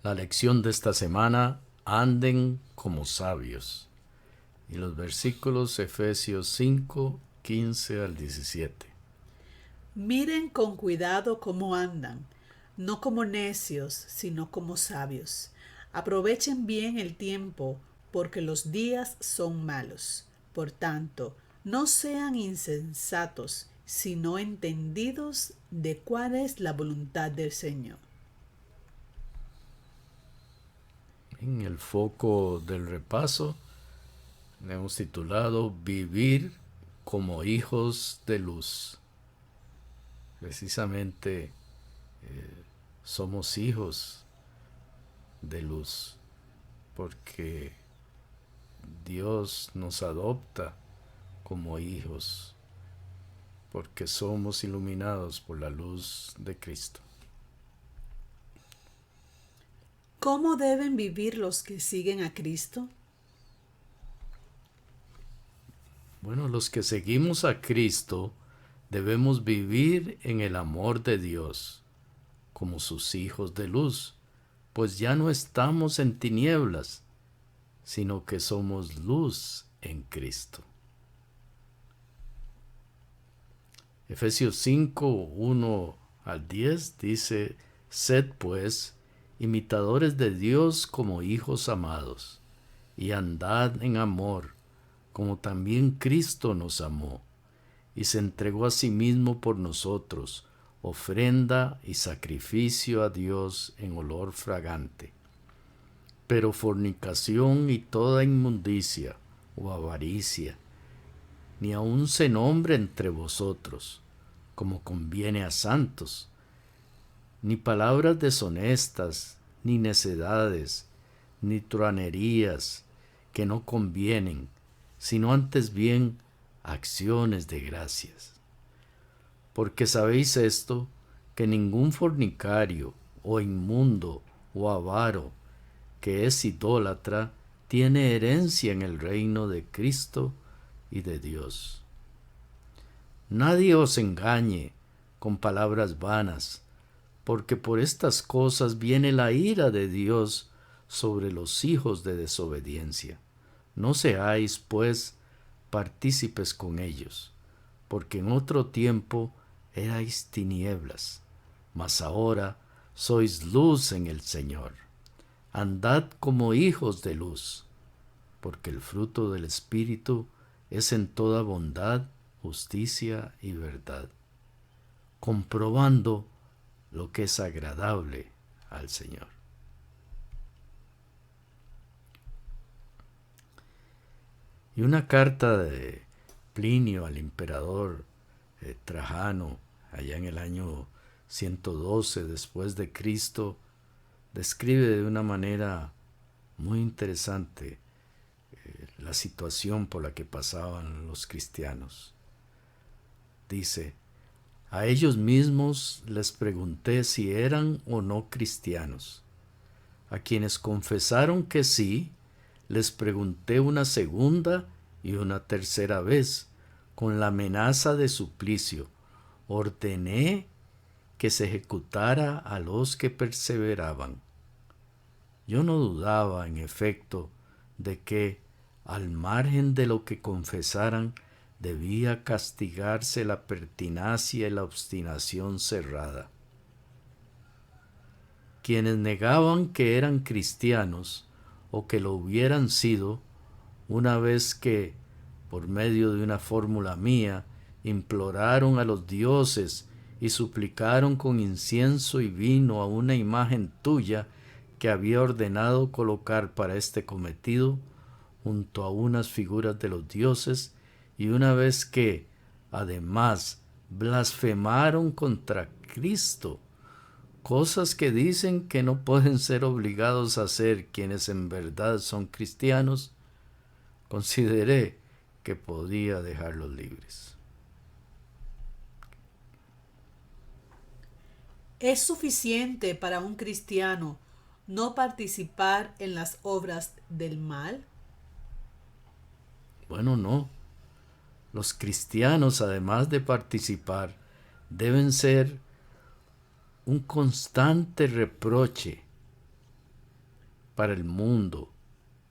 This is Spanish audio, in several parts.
La lección de esta semana, anden como sabios. Y los versículos Efesios 5, 15 al 17. Miren con cuidado cómo andan, no como necios, sino como sabios. Aprovechen bien el tiempo, porque los días son malos. Por tanto, no sean insensatos, sino entendidos de cuál es la voluntad del Señor. En el foco del repaso le hemos titulado Vivir como hijos de luz. Precisamente somos hijos de luz porque Dios nos adopta como hijos, porque somos iluminados por la luz de Cristo. ¿Cómo deben vivir los que siguen a Cristo? Bueno, los que seguimos a Cristo debemos vivir en el amor de Dios, como sus hijos de luz, pues ya no estamos en tinieblas, sino que somos luz en Cristo. Efesios 5, 1 al 10 dice, sed pues imitadores de Dios como hijos amados, y andad en amor, como también Cristo nos amó, y se entregó a sí mismo por nosotros, ofrenda y sacrificio a Dios en olor fragante. Pero fornicación y toda inmundicia o avaricia, ni aun se nombre entre vosotros, como conviene a santos, ni palabras deshonestas, ni necedades, ni truanerías que no convienen, sino antes bien acciones de gracias. Porque sabéis esto, que ningún fornicario, o inmundo, o avaro, que es idólatra, tiene herencia en el reino de Cristo y de Dios. Nadie os engañe con palabras vanas, porque por estas cosas viene la ira de Dios sobre los hijos de desobediencia. No seáis, pues, partícipes con ellos, porque en otro tiempo erais tinieblas, mas ahora sois luz en el Señor. Andad como hijos de luz, porque el fruto del Espíritu es en toda bondad, justicia y verdad, comprobando lo que es agradable al Señor. Y una carta de Plinio al emperador Trajano, allá en el año 112 después de Cristo, describe de una manera muy interesante la situación por la que pasaban los cristianos. Dice, a ellos mismos les pregunté si eran o no cristianos. A quienes confesaron que sí, les pregunté una segunda y una tercera vez, con la amenaza de suplicio. Ordené que se ejecutara a los que perseveraban. Yo no dudaba, en efecto, de que, al margen de lo que confesaran, debía castigarse la pertinacia y la obstinación cerrada. Quienes negaban que eran cristianos o que lo hubieran sido, una vez que, por medio de una fórmula mía, imploraron a los dioses y suplicaron con incienso y vino a una imagen tuya que había ordenado colocar para este cometido, junto a unas figuras de los dioses, y una vez que, además, blasfemaron contra Cristo, cosas que dicen que no pueden ser obligados a hacer quienes en verdad son cristianos, consideré que podía dejarlos libres. ¿Es suficiente para un cristiano no participar en las obras del mal? Bueno, no. Los cristianos, además de participar, deben ser un constante reproche para el mundo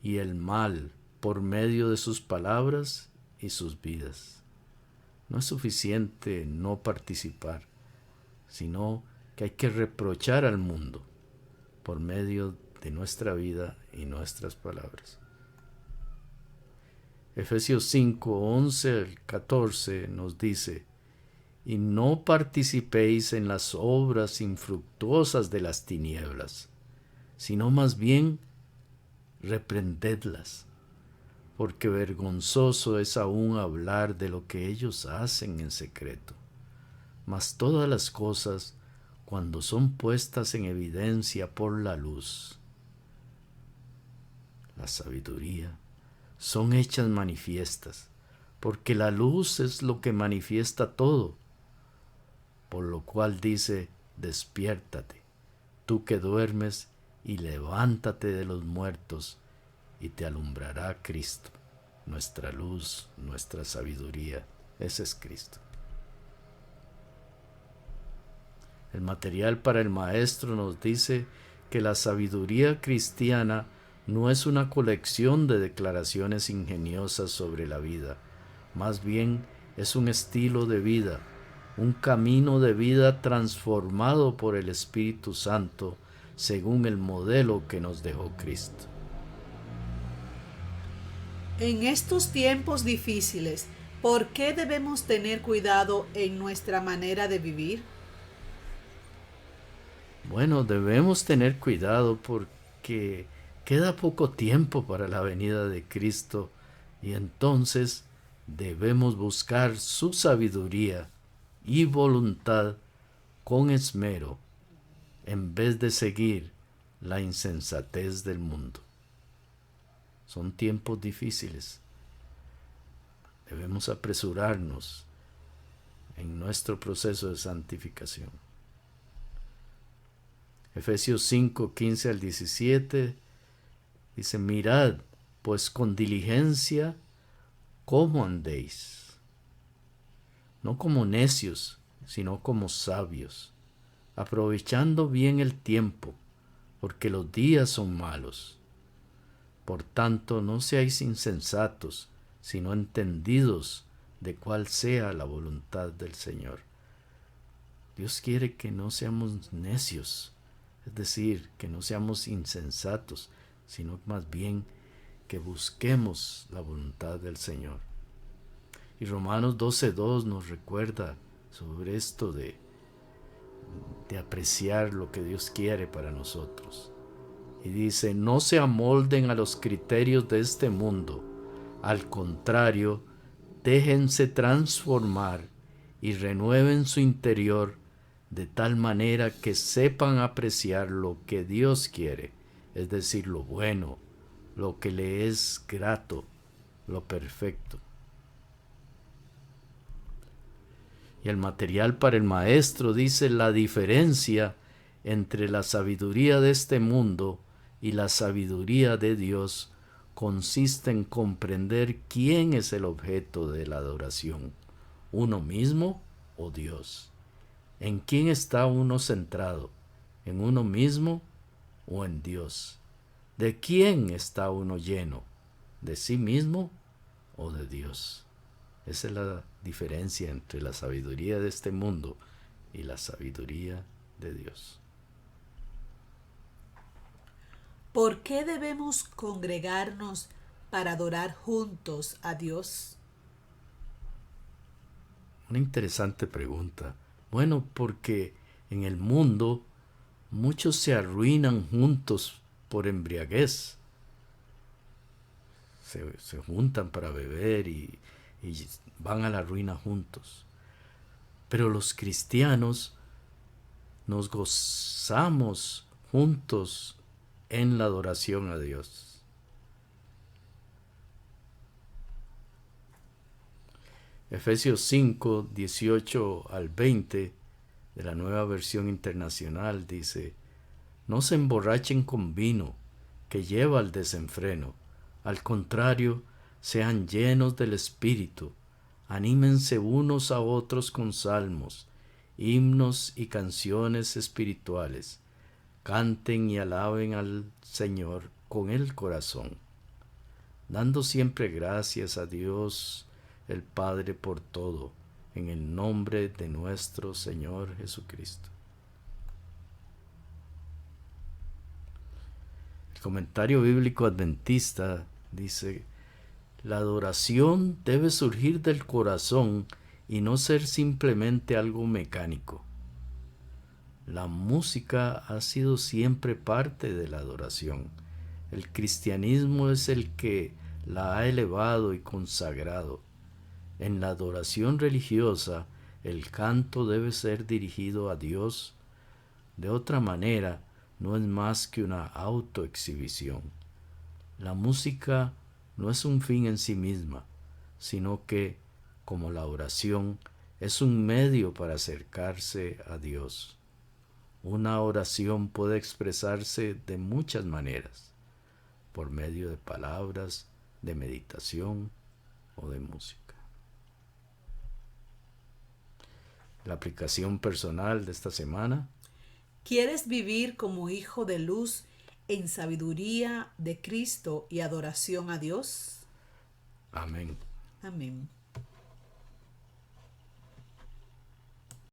y el mal por medio de sus palabras y sus vidas. No es suficiente no participar, sino que hay que reprochar al mundo por medio de nuestra vida y nuestras palabras. Efesios 5, 11 al 14 nos dice: y no participéis en las obras infructuosas de las tinieblas, sino más bien reprendedlas, porque vergonzoso es aún hablar de lo que ellos hacen en secreto. Mas todas las cosas, cuando son puestas en evidencia por la luz, la sabiduría, son hechas manifiestas, porque la luz es lo que manifiesta todo. Por lo cual dice: despiértate, tú que duermes, y levántate de los muertos, y te alumbrará Cristo. Nuestra luz, nuestra sabiduría, ese es Cristo. El material para el maestro nos dice que la sabiduría cristiana no es una colección de declaraciones ingeniosas sobre la vida, más bien es un estilo de vida, un camino de vida transformado por el Espíritu Santo según el modelo que nos dejó Cristo. En estos tiempos difíciles, ¿por qué debemos tener cuidado en nuestra manera de vivir? Bueno, debemos tener cuidado porque queda poco tiempo para la venida de Cristo y entonces debemos buscar su sabiduría y voluntad con esmero en vez de seguir la insensatez del mundo. Son tiempos difíciles. Debemos apresurarnos en nuestro proceso de santificación. Efesios 5, 15 al 17 dice: mirad, pues con diligencia cómo andéis, no como necios, sino como sabios, aprovechando bien el tiempo, porque los días son malos. Por tanto, no seáis insensatos, sino entendidos de cuál sea la voluntad del Señor. Dios quiere que no seamos necios, es decir, que no seamos insensatos, sino más bien que busquemos la voluntad del Señor. Y Romanos 12:2 nos recuerda sobre esto de apreciar lo que Dios quiere para nosotros. Y dice: no se amolden a los criterios de este mundo, al contrario, déjense transformar y renueven su interior de tal manera que sepan apreciar lo que Dios quiere, es decir, lo bueno, lo que le es grato, lo perfecto. Y el material para el maestro dice: la diferencia entre la sabiduría de este mundo y la sabiduría de Dios consiste en comprender quién es el objeto de la adoración, uno mismo o Dios. ¿En quién está uno centrado? ¿En uno mismo o en Dios? ¿De quién está uno lleno? ¿De sí mismo o de Dios? Esa es la diferencia entre la sabiduría de este mundo y la sabiduría de Dios. ¿Por qué debemos congregarnos para adorar juntos a Dios? Una interesante pregunta. Bueno, porque en el mundo muchos se arruinan juntos por embriaguez. Se juntan para beber y van a la ruina juntos. Pero los cristianos nos gozamos juntos en la adoración a Dios. Efesios 5, 18 al 20 de la Nueva Versión Internacional dice: no se emborrachen con vino, que lleva al desenfreno. Al contrario, sean llenos del Espíritu. Anímense unos a otros con salmos, himnos y canciones espirituales. Canten y alaben al Señor con el corazón, dando siempre gracias a Dios el Padre por todo, en el nombre de nuestro Señor Jesucristo. El comentario bíblico adventista dice: la adoración debe surgir del corazón y no ser simplemente algo mecánico. La música ha sido siempre parte de la adoración. El cristianismo es el que la ha elevado y consagrado. En la adoración religiosa, el canto debe ser dirigido a Dios. De otra manera, no es más que una autoexhibición. La música no es un fin en sí misma, sino que, como la oración, es un medio para acercarse a Dios. Una oración puede expresarse de muchas maneras, por medio de palabras, de meditación o de música. La aplicación personal de esta semana: ¿quieres vivir como hijo de luz en sabiduría de Cristo y adoración a Dios? amén. Amén.